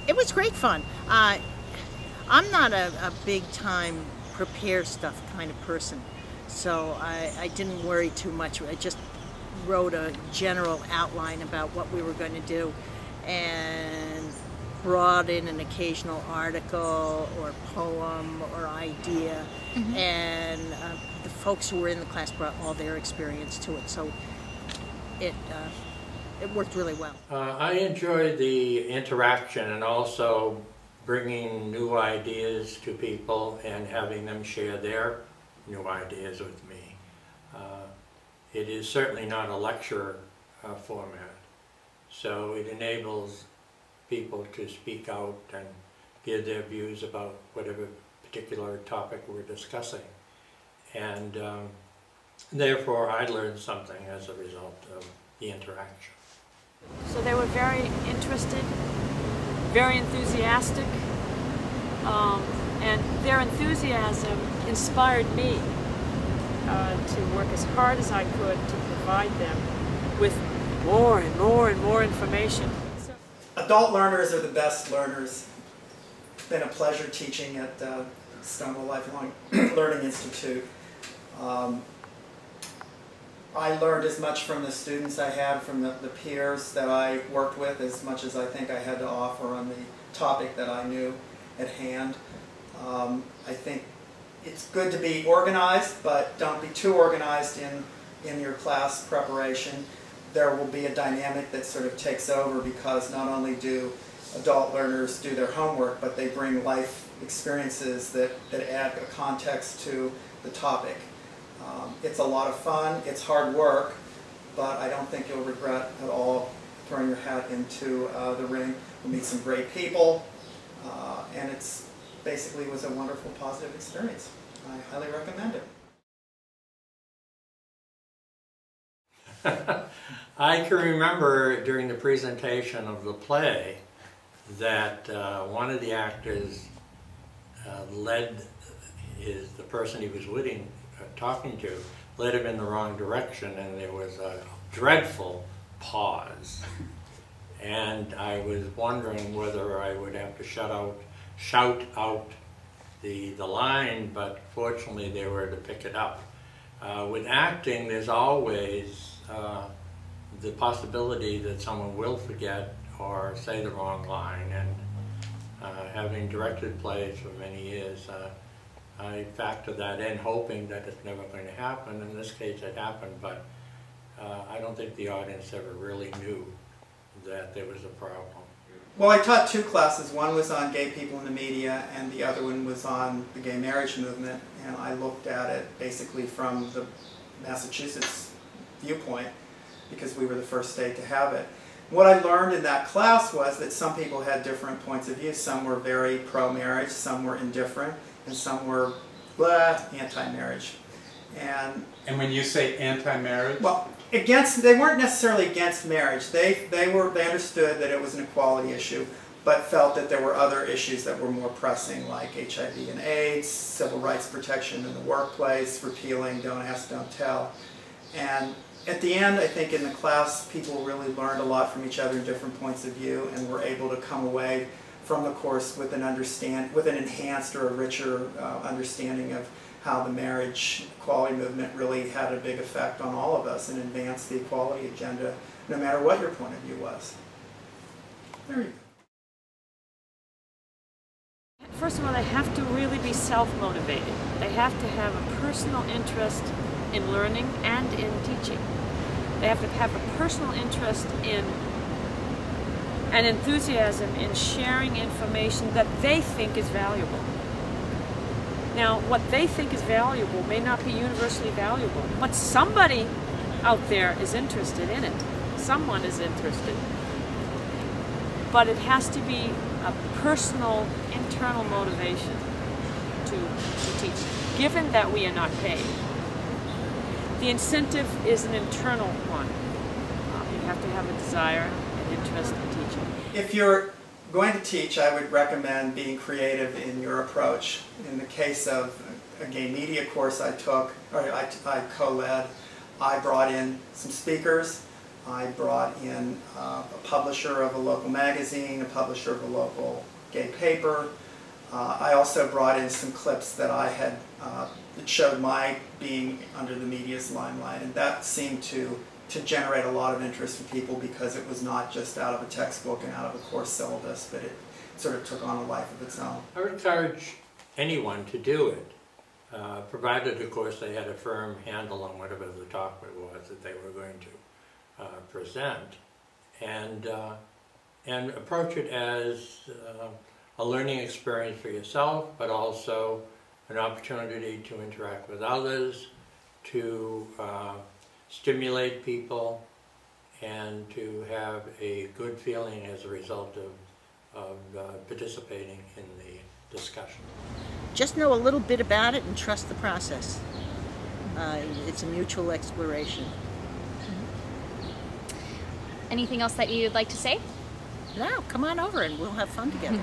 It was great fun. I'm not a big time prepare stuff kind of person, so I didn't worry too much. I just wrote a general outline about what we were going to do and brought in an occasional article or poem or idea, and the folks who were in the class brought all their experience to it, so it worked really well. I enjoyed the interaction and also bringing new ideas to people and having them share their new ideas with me. It is certainly not a lecture format, so it enables people to speak out and give their views about whatever particular topic we're discussing. And therefore I learned something as a result of the interaction. So they were very interested, very enthusiastic, and their enthusiasm inspired me to work as hard as I could to provide them with more and more and more information. Adult learners are the best learners. It's been a pleasure teaching at Stonewall Lifelong Learning Institute. I learned as much from the students I had, from the peers that I worked with, as much as I think I had to offer on the topic that I knew at hand. I think it's good to be organized, but don't be too organized in your class preparation. There will be a dynamic that sort of takes over, because not only do adult learners do their homework, but they bring life experiences that add a context to the topic. It's a lot of fun, it's hard work, but I don't think you'll regret at all throwing your hat into the ring. You'll meet some great people, and it's basically was a wonderful, positive experience. I highly recommend it. I can remember during the presentation of the play that one of the actors led the person he was talking to, led him in the wrong direction, and there was a dreadful pause. And I was wondering whether I would have to shout out the line, but fortunately they were to pick it up. With acting, there's always the possibility that someone will forget or say the wrong line, and having directed plays for many years, I factor that in, hoping that it's never going to happen. In this case it happened, but I don't think the audience ever really knew that there was a problem. Well, I taught two classes. One was on gay people in the media, and the other one was on the gay marriage movement, and I looked at it basically from the Massachusetts viewpoint, because we were the first state to have it. What I learned in that class was that some people had different points of view. Some were very pro-marriage, some were indifferent, and some were anti-marriage. And when you say anti-marriage? Well, they weren't necessarily against marriage. They understood that it was an equality issue, but felt that there were other issues that were more pressing, like HIV and AIDS, civil rights protection in the workplace, repealing don't ask, don't tell. And at the end, I think in the class, people really learned a lot from each other, different points of view, and were able to come away from the course with an enhanced or a richer understanding of how the marriage equality movement really had a big effect on all of us and advanced the equality agenda, no matter what your point of view was. There you go. First of all, they have to really be self-motivated. They have to have a personal interest in learning and in teaching. They have to have a personal interest in and enthusiasm in sharing information that they think is valuable. Now, what they think is valuable may not be universally valuable, but somebody out there is interested in it. Someone is interested. But it has to be a personal, internal motivation to teach, given that we are not paid. The incentive is an internal one. You have to have a desire and interest in teaching. If you're going to teach, I would recommend being creative in your approach. In the case of a gay media course I took, or I co-led, I brought in some speakers. I brought in a publisher of a local magazine, a publisher of a local gay paper. I also brought in some clips that I had that showed my being under the media's limelight, and that seemed to generate a lot of interest from people because it was not just out of a textbook and out of a course syllabus, but it sort of took on a life of its own. I would encourage anyone to do it, provided, of course, they had a firm handle on whatever the topic was that they were going to present, and approach it as a learning experience for yourself, but also an opportunity to interact with others, to stimulate people, and to have a good feeling as a result of participating in the discussion. Just know a little bit about it and trust the process. It's a mutual exploration. Anything else that you'd like to say? No, come on over and we'll have fun together.